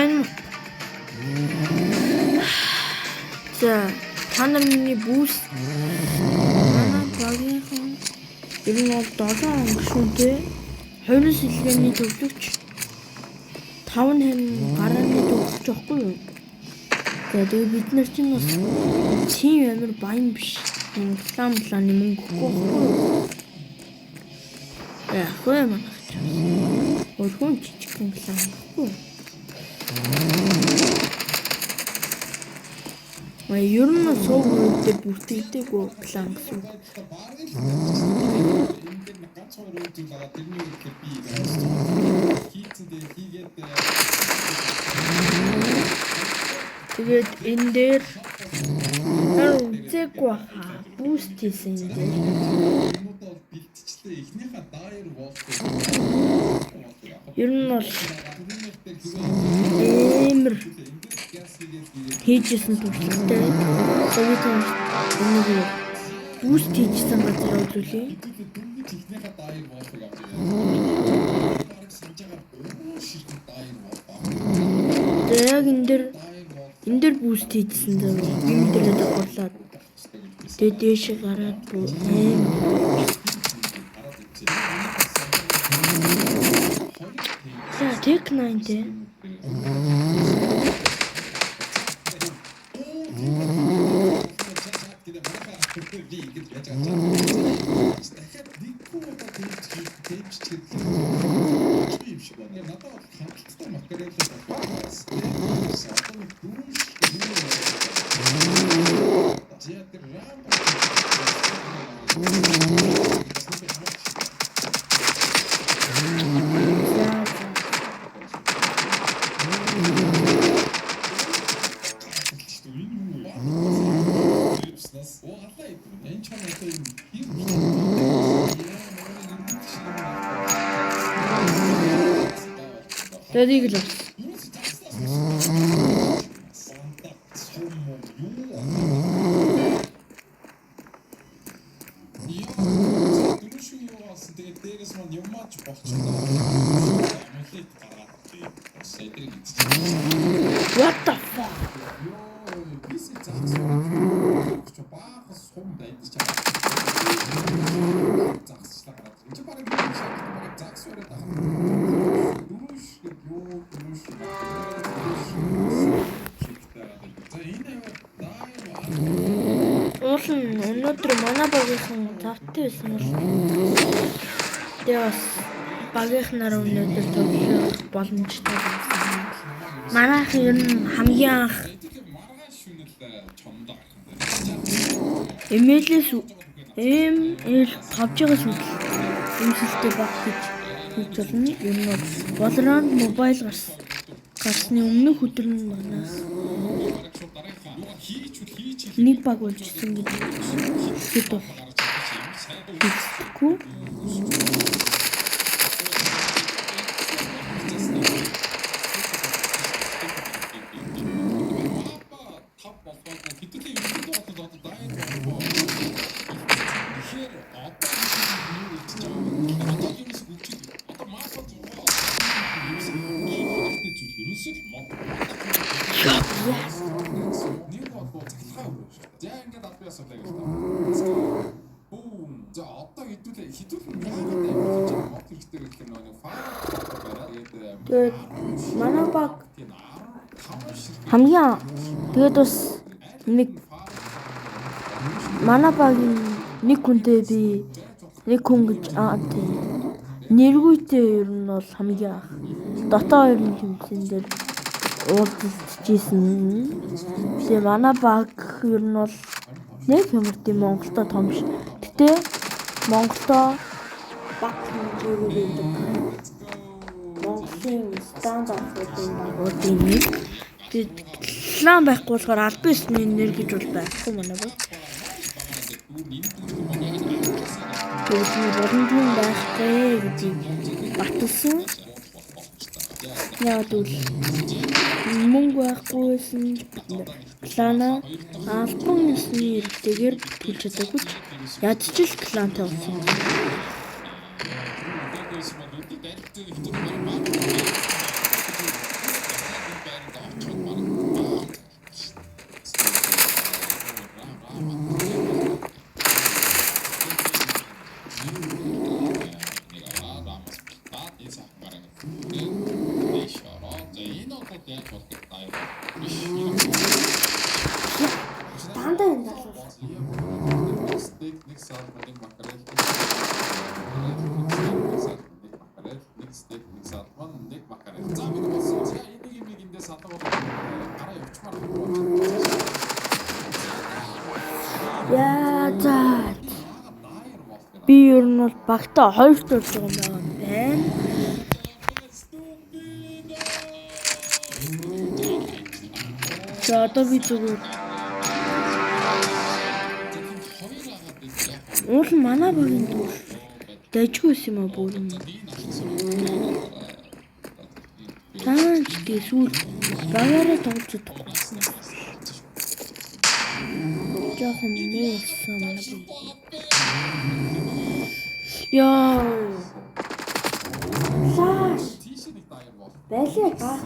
За танар миний бүүс манай багийнхан ер нь бол 7 өнгөшүүнтэй 20 сэлгээний төвлөгч 5 гарааны төвлөгч байхгүй юу? Тэгээ бид нар чинь бас тийм амар баян биш. Планы мөнгө өгөхгүй. Яахгүй манайх ч. Өөрхөн жижигхэн план өгөхгүй. Ер нь сууг үүтэй бүртгэдэггүй план гэсэн. Тэгээд энэ дээр үзээгүй хаа буст хийсэн юм дээр. Ер нь бол эмэр хийжсэн туршлагатай. Тэгээд энэ буст хийжсэн газар үзүүлээ. Яг энэ дээр буст хийжсэн даа. Юм дээр давхарлаад тэгээд дээш гараад Tech 9 те. Тэрийг л What the fuck? Өнөөдөр манай багийнхан тавтай байсан бол тэгээ бас багийнхнаар өнөөдөр тоглох боломжтой байсан. Манайх ер нь хамгийн анх эмээлээс тавжигаас үнэлтэй баг гэж хэлж болно. Ер нь Valorant мобайл гарсны өмнөх өдөр нь манайх нэг баг болчихсон гэж хэлдэг. Хэвгүй. Тэгээд манай баг хамгийн тэгээд бас манай багийн нэг хүнтэй би нэг хүн гэж тийм нэргүйтэй ер нь бол хамгийн анх дотоо хоёрын тэмцээн дээр уулзчихсэн. Тэгээ манай баг ер нь бол нэг хэмэртэй Монголтой том ш. Гэтэ Монголтой баг хэмжээгээр Монголын стандартуудын багуудын нэг план байхгүй болохоор аль бисний нэр гэж бол байхгүй манай баг. Тэгээд боломжтой байхгүй гэдгийг баталсан. Яг үл мөнгө байхгүйсэн плана албан ёсны эрхтэйгээр төлж чадаагүй ч ядчил клантай болсон. Дандаа энэ залуу. Яа за. Би ер нь бол багтаа 2 дурж байгаа юм байна. За одоо би зүгээр уул манай багийн дүүр дайжгүй юм а бүр юм. Таан ч гэсэн багаараа тоглож чадахгүй. Жохон нээсэн манай баг. Яа. Саш. Байлаа гах.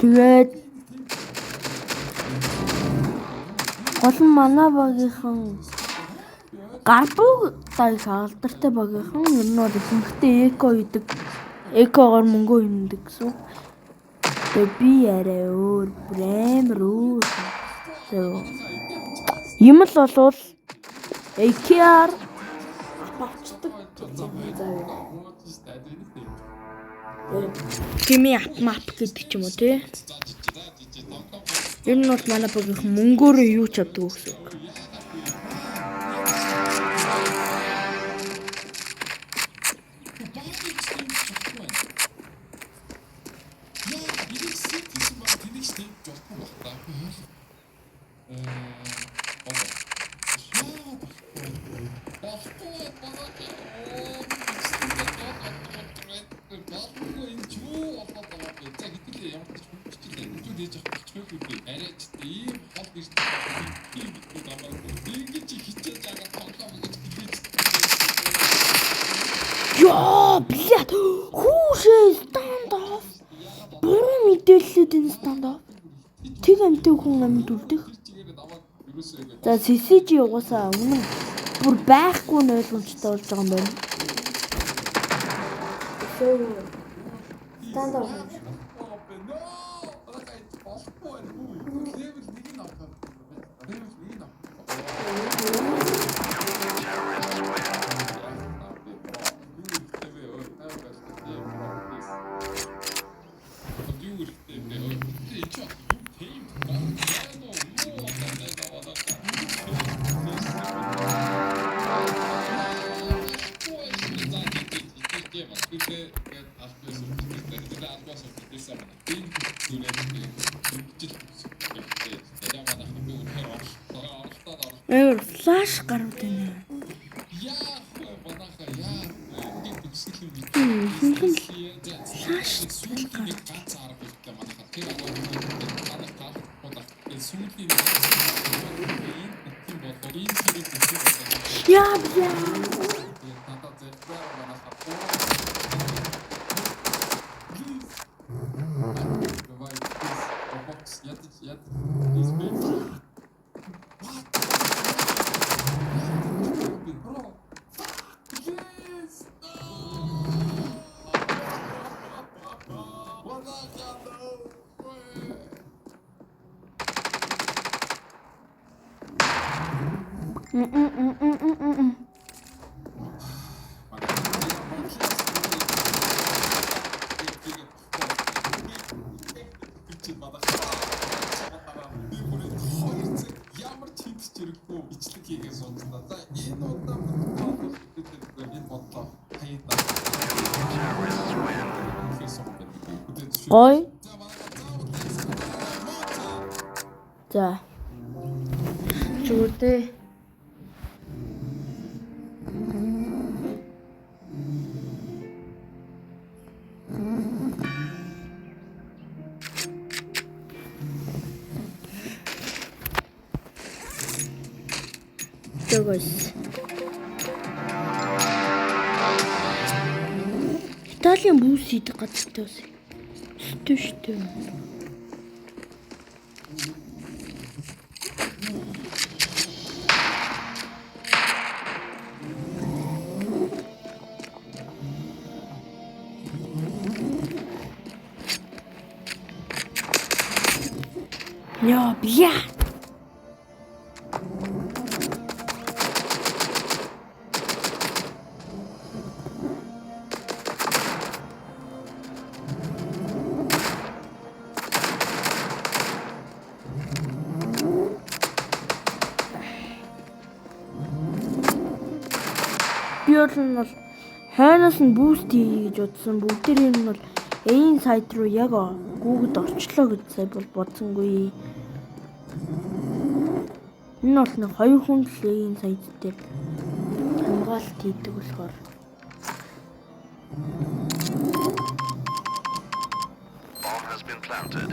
Тэгээд гол нь манай багийнхан гарбуу дайх алдартай багийнхан ер нь бол ихэнхдээ эко идэг, экогоор мөнгө хэмнэдэг гэсэн. Тэгээд би арай өөр брэймэр өөр. Юм л болвол AKR авчдаг. Тими мап гэдэг ч юм уу тий. Ер нь бол манай багийнхан мөнгөөрөө юу ч чаддаг гэсэн үг. Яа, блядь. Хүүшээ stand off. Буруу мэдээлэлүүд энэ stand off. Тэг амтэг хүн амьд үлдэх. За CCG угаасаа өмнө бүр байхгүй нь ойлгомжтой болж байгаа юм байна. Stand off. Флаш гарууд байна. Флаш яа бля. Ой. За. Чүрдээ. Guys. Италийн бүүс идэх газартай бас. Өстэй штэ. Яа, бия. Би бол хайнаас нь бүүст хийе гэж бодсон. Бүгдээр нь бол эйн сайт руу яг Google-д орчлоо гэж сая бол бодсонгүй. Энэ бол нэг хоёр хүн л эйн сайт дээр хамгаалалт хийдэг болохоор. Bomb has been planted.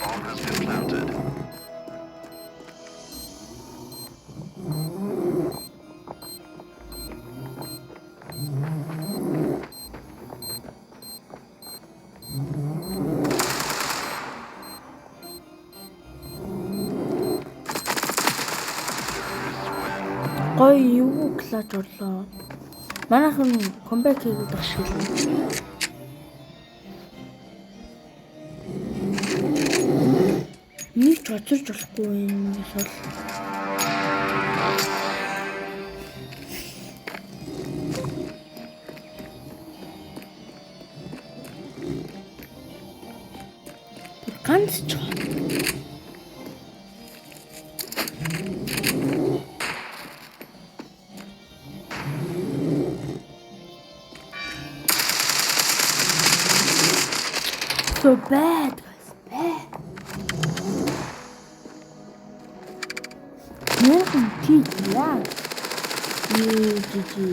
Bomb has been planted. Гой юу клач орлоо. Манайхан комбек хийгээд ашиглана. Нэг ч очирч болохгүй юм бол. Ганц ч. So bad, guys. Bad. Нэрхэн тийяа. Жижи.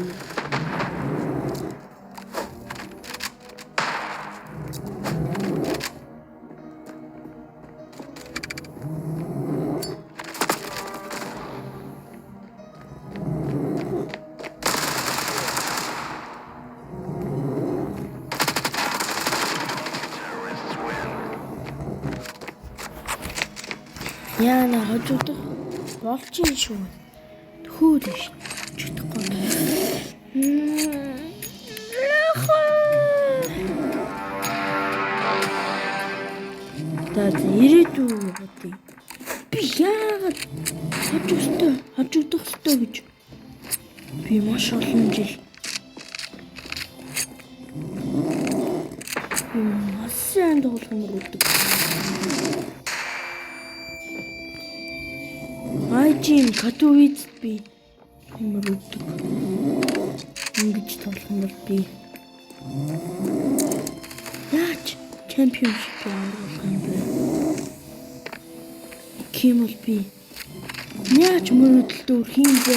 Яа на хожуудах болж юм шүү. Төхөөд ш. Чөтөхгүй. Таа ирээдүй бодъё. Би яагаад хожигдох ёстой гэж. Би маш олон жил маш сайн тоглоом руудаг. Айжин Катовицд би юмруудаг. Ингэж тоглоом би. Яаж чемпионшип явуулах юм бэ? Ким бол би Яаж мөрөдөлтөөр хийм бэ?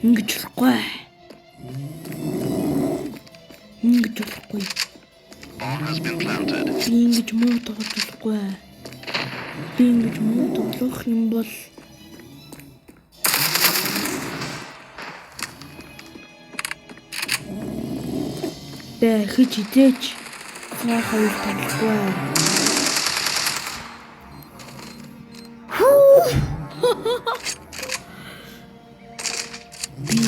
Ингэж болохгүй. Ингэж болохгүй. Bomb has been planted. Би ингэж муу тоглож болохгүй. Би ингэж муу тоглох юм бол бай хийж идэж цаа хоёр тоглохгүй. Би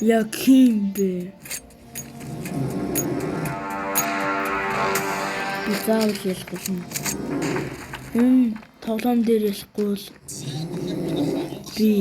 яг юм бэ? Би заавал ялахгүй юм. Тоглоом дээр ялахгүй бол би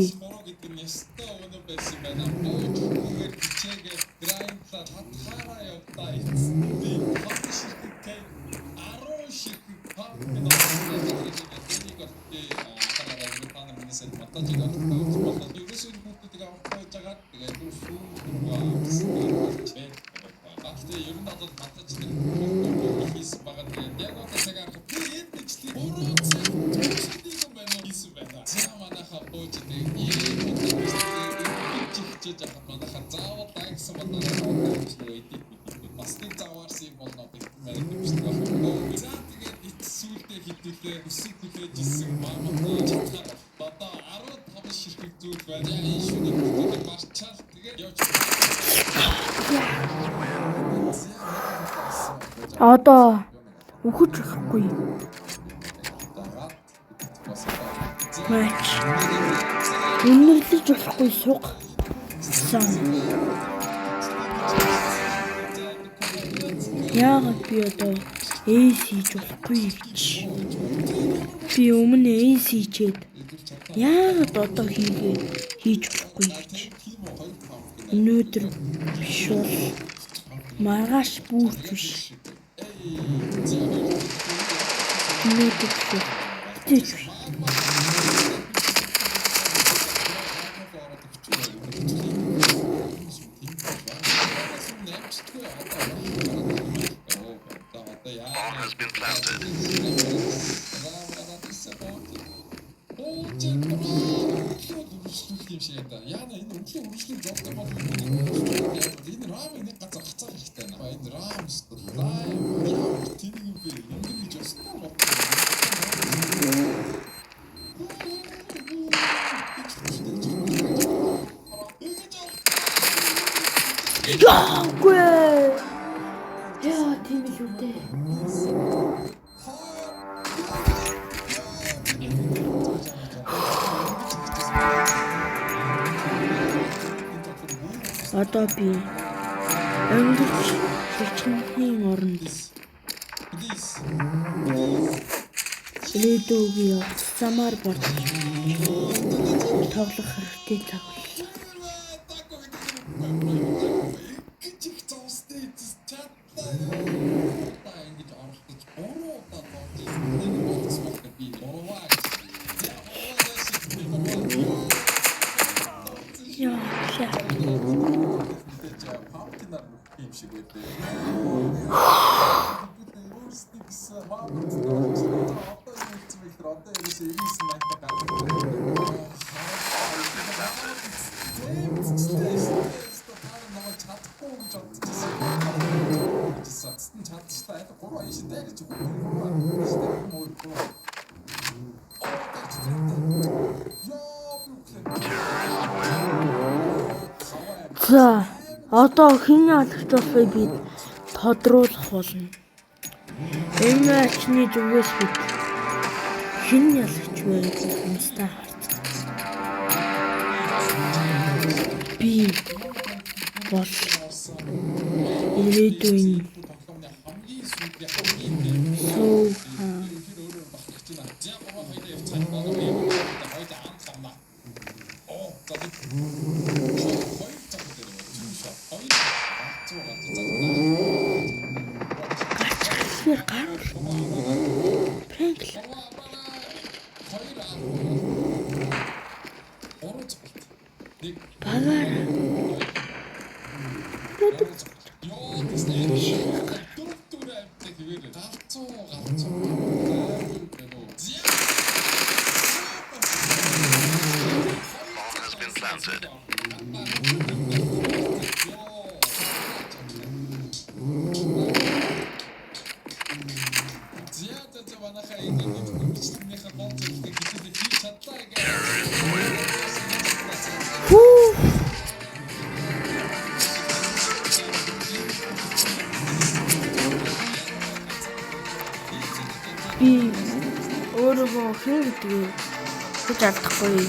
одоо өгөж өгөхгүй. Мач. Үнэрлэж болохгүй суг. Яагаад би одоо эйс хийж болохгүй гэж. Би өмнө эйс хийчээд яагаад одоо хийж болохгүй гэж. Өнөөдөр биш бол маргааш бүрч биш. Өнөөдөр биш. Bomb has been planted. Яна энэ өглөө үргэлжлүүлж явдаг бол энэ рамыг нэг газар хацаах хэрэгтэй байна. Энэ рам яа тийм юм бэ? Энд гэж өстөө. Яагүй. Яа тийм л үү дээ. Одоо би өнгөрч хичнээн оронд редогийн явцсамаар болж тоглох хэрэгтэй тоглолоо. За, одоо хэн яалагч болохыг бид тодруулах болно. Энэ матчны зүгээс бид хэн яалагч вэ гэж юмстаа харцгаасан. Би бол ирээдүйн Bomb has been planted. Хүү. Би өөрөө хэн гэдгийг гэж алдахгүй.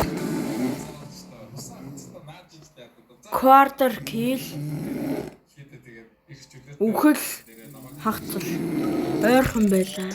Quarter kill үхэл хагцал ойрхон байлаа.